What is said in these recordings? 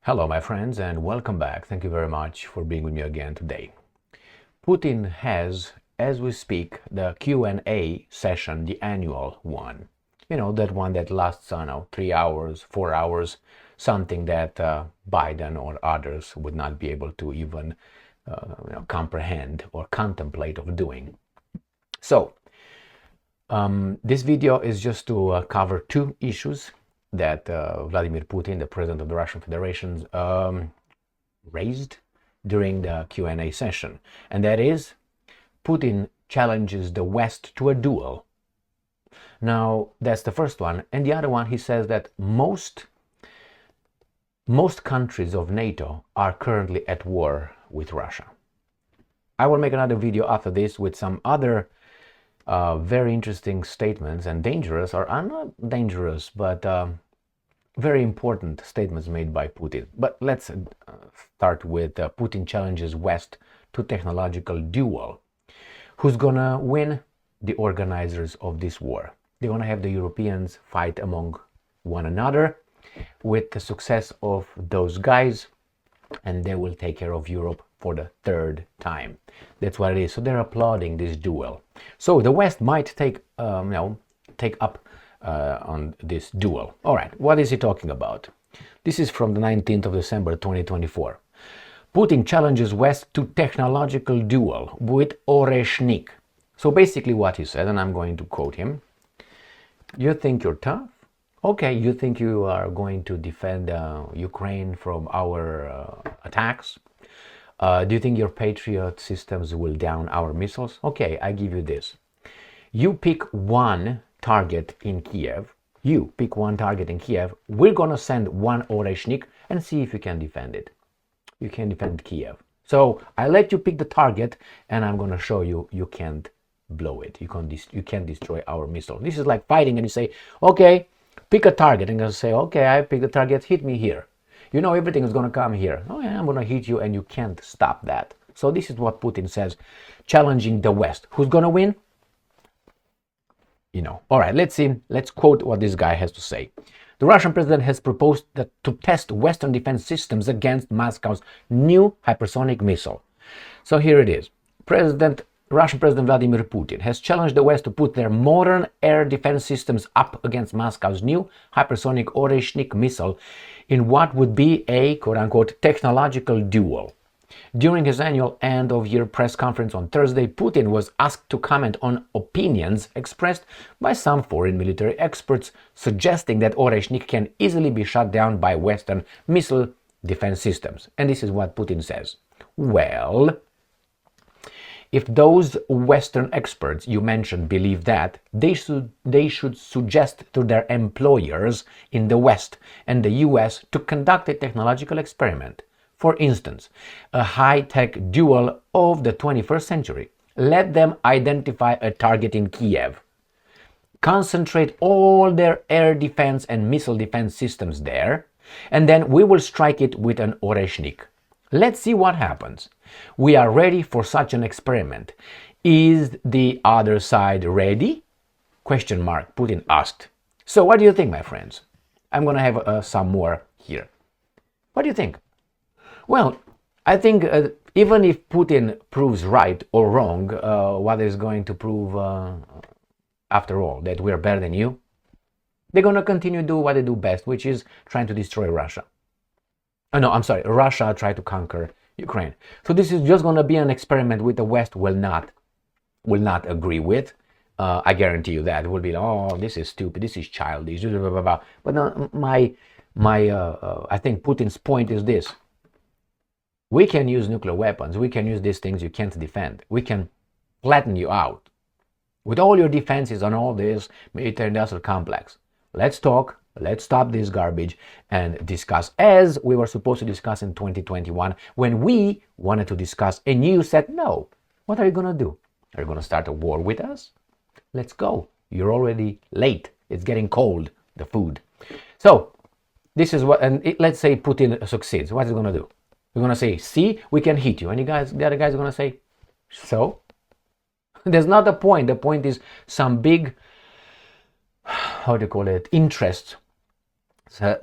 Hello, my friends, and welcome back. Thank you very much for being with me again today. Putin has, as we speak, the Q&A session, the annual one. You know, that one that lasts, 3 hours, 4 hours, something that Biden or others would not be able to even comprehend or contemplate of doing. So, this video is just to cover two issues that Vladimir Putin, the president of the Russian Federation, raised during the Q&A session. And that is, Putin challenges the West to a duel. Now, that's the first one. And the other one, he says that most countries of NATO are currently at war with Russia. I will make another video after this with some other very interesting statements and dangerous, or not dangerous, but very important statements made by Putin. But let's start with Putin challenges West to technological duel. Who's gonna win? The organizers of this war. They're gonna have the Europeans fight among one another with the success of those guys, and they will take care of Europe for the third time. That's what it is. So they're applauding this duel. So the West might take up on this duel. All right, what is he talking about? This is from the 19th of December 2024. Putin challenges West to technological duel with Oreshnik. So basically what he said, and I'm going to quote him: you think you're tough? Okay, you think you are going to defend Ukraine from our attacks? Do you think your Patriot systems will down our missiles? Okay, I give you this. You pick one target in Kiev. We're going to send one Oreshnik and see if you can defend it. You can defend Kiev. So I let you pick the target, and I'm going to show you you can't blow it. You can't destroy our missile. This is like fighting, and you say, okay, pick a target. And I'm going to say, okay, I pick the target, hit me here. You know everything is going to come here. Oh yeah, I'm going to hit you, and you can't stop that. So this is what Putin says, challenging the West. Who's going to win? All right, let's see. Let's quote what this guy has to say. The Russian president has proposed to test Western defense systems against Moscow's new hypersonic missile. So here it is. Russian President Vladimir Putin has challenged the West to put their modern air defense systems up against Moscow's new hypersonic Oreshnik missile in what would be a quote-unquote technological duel. During his annual end-of-year press conference on Thursday, Putin was asked to comment on opinions expressed by some foreign military experts suggesting that Oreshnik can easily be shot down by Western missile defense systems. And this is what Putin says. Well, if those Western experts you mentioned believe that, they should suggest to their employers in the West and the US to conduct a technological experiment. For instance, a high-tech duel of the 21st century. Let them identify a target in Kiev. Concentrate all their air defense and missile defense systems there, and then we will strike it with an Oreshnik. Let's see what happens. We are ready for such an experiment. Is the other side ready? ? Putin asked. So what do you think, my friends? I'm going to have some more here. What do you think? Well, I think even if Putin proves right or wrong, what is going to prove after all, that we're better than you? They're going to continue to do what they do best, which is trying to destroy Russia. Russia tried to conquer Ukraine. So this is just going to be an experiment which the West will not agree with. I guarantee you that. It will be, oh, this is stupid, this is childish, blah, blah, blah, blah. But no, I think Putin's point is this. We can use nuclear weapons. We can use these things you can't defend. We can flatten you out. With all your defenses on all this military-industrial complex. Let's talk. Let's stop this garbage and discuss as we were supposed to discuss in 2021 when we wanted to discuss and you said no. What are you going to do? Are you going to start a war with us? Let's go. You're already late. It's getting cold, the food. So this is what, and let's say Putin succeeds. What is he going to do? We're going to say, see, we can hit you. And the other guys are going to say, so? There's not a point. The point is some big, interests,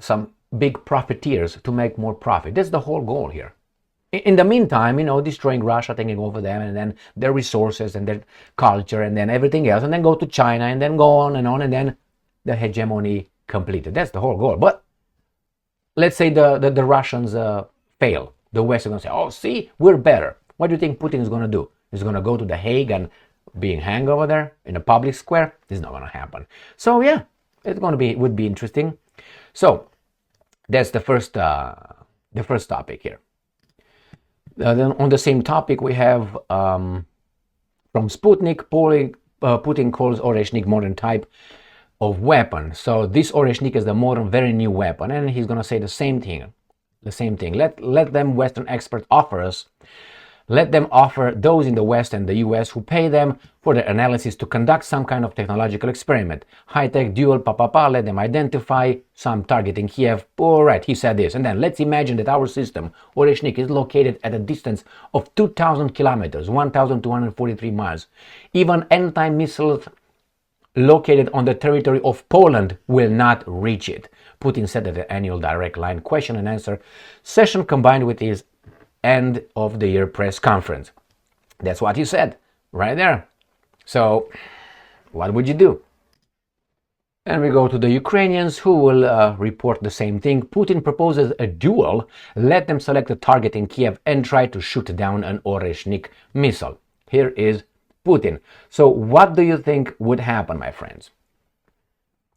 some big profiteers to make more profit. That's the whole goal here. In the meantime, destroying Russia, taking over them, and then their resources and their culture and then everything else, and then go to China and then go on, and then the hegemony completed. That's the whole goal. But let's say the Russians fail. The West is going to say, oh, see, we're better. What do you think Putin is going to do? He's going to go to The Hague and being hanged over there in a public square? This is not going to happen. So yeah, would be interesting. So that's the first topic here. Then on the same topic, we have from Sputnik, Putin calls Oreshnik modern type of weapon. So this Oreshnik is the modern, very new weapon, and he's going to say the same thing. Let them Western experts offer us. Let them offer those in the West and the US who pay them for their analysis to conduct some kind of technological experiment. High-tech, dual, let them identify some target in Kiev. All right, he said this. And then let's imagine that our system, Oreshnik, is located at a distance of 2,000 kilometers, 1,243 miles. Even anti-missiles located on the territory of Poland will not reach it. Putin said at the annual direct line question and answer session combined with his end of the year press conference. That's what he said right there. So what would you do? And we go to the Ukrainians, who will report the same thing. Putin proposes a duel. Let them select a target in Kiev and try to shoot down an Oreshnik missile. Here is Putin. So what do you think would happen, my friends?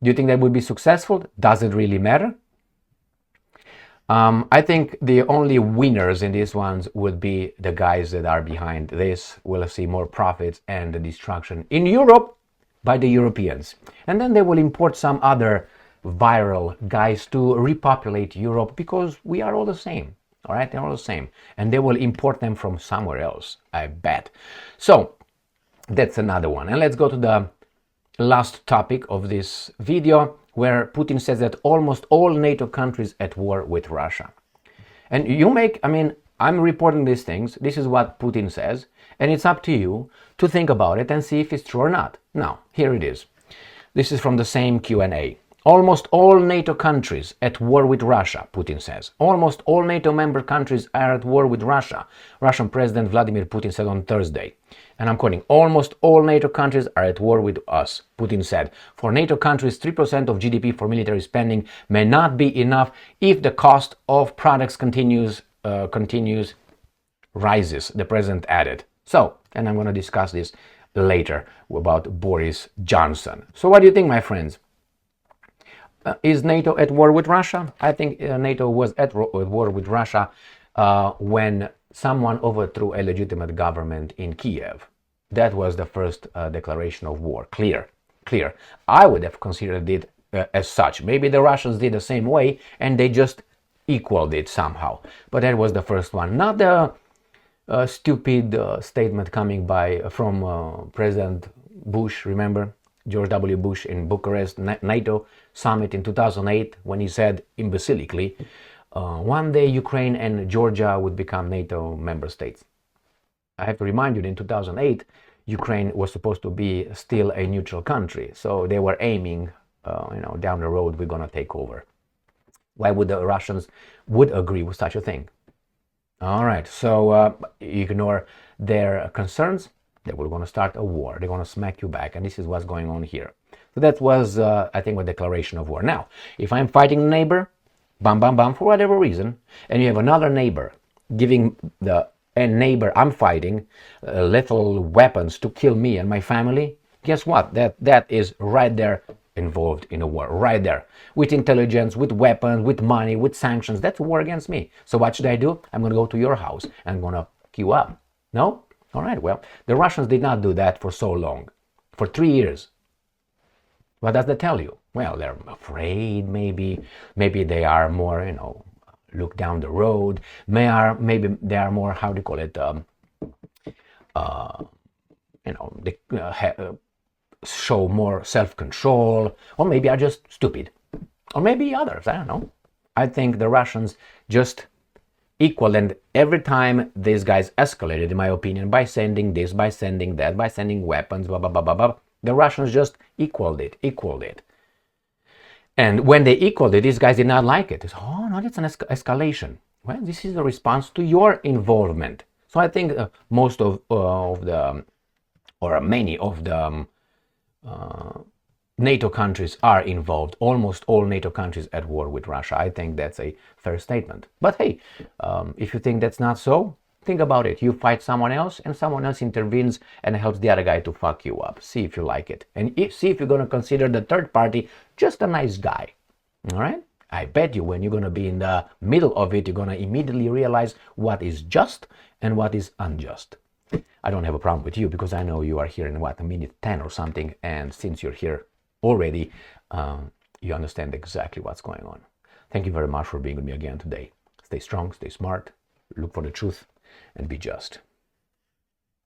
Do you think that would be successful? Does it really matter? I think the only winners in these ones would be the guys that are behind this. We'll see more profits and the destruction in Europe by the Europeans. And then they will import some other viral guys to repopulate Europe, because we are all the same. All right, they're all the same. And they will import them from somewhere else, I bet. So that's another one. And let's go to the last topic of this video, where Putin says that almost all NATO countries at war with Russia. And I'm reporting these things. This is what Putin says, and it's up to you to think about it and see if it's true or not. Now, here it is. This is from the same Q&A. Almost all NATO countries at war with Russia, Putin says. Almost all NATO member countries are at war with Russia, Russian President Vladimir Putin said on Thursday. And I'm quoting, almost all NATO countries are at war with us, Putin said. For NATO countries, 3% of GDP for military spending may not be enough if the cost of products continues rises, the president added. So, and I'm going to discuss this later about Boris Johnson. So what do you think, my friends? Is NATO at war with Russia? I think NATO was at war with Russia when someone overthrew a legitimate government in Kiev. That was the first declaration of war. Clear. I would have considered it as such. Maybe the Russians did the same way and they just equaled it somehow. But that was the first one. Not the stupid statement coming from President Bush, remember? George W. Bush in Bucharest NATO summit in 2008, when he said imbecilically, one day Ukraine and Georgia would become NATO member states. I have to remind you that in 2008, Ukraine was supposed to be still a neutral country. So they were aiming, down the road, we're going to take over. Why would the Russians would agree with such a thing? All right, so ignore their concerns. They were going to start a war. They're going to smack you back. And this is what's going on here. So that was, I think, a declaration of war. Now, if I'm fighting a neighbor, bam, bam, bam, for whatever reason, and you have another neighbor giving the neighbor I'm fighting lethal weapons to kill me and my family, guess what? That is right there involved in a war, right there. With intelligence, with weapons, with money, with sanctions. That's a war against me. So what should I do? I'm going to go to your house and I'm going to queue up. No? All right, well, the Russians did not do that for so long, for 3 years. What does that tell you? Well, they're afraid, maybe they are more, look down the road. Maybe they are more, how do you call it, they show more self-control, or maybe are just stupid, or maybe others, I don't know. I think the Russians just equal, and every time these guys escalated, in my opinion, by sending this, by sending that, by sending weapons, blah, blah, blah, blah, blah, the Russians just equaled it. And when they equaled it, these guys did not like it. It's, oh, no, it's an escalation. Well, this is a response to your involvement. So I think most of the, or many of the NATO countries are involved. Almost all NATO countries at war with Russia. I think that's a fair statement. But hey, if you think that's not so, think about it. You fight someone else and someone else intervenes and helps the other guy to fuck you up. See if you like it. And see if you're going to consider the third party just a nice guy. All right? I bet you when you're going to be in the middle of it, you're going to immediately realize what is just and what is unjust. I don't have a problem with you because I know you are here in what, a minute 10 or something. And since you're here already, you understand exactly what's going on. Thank you very much for being with me again today. Stay strong, stay smart, look for the truth, and be just.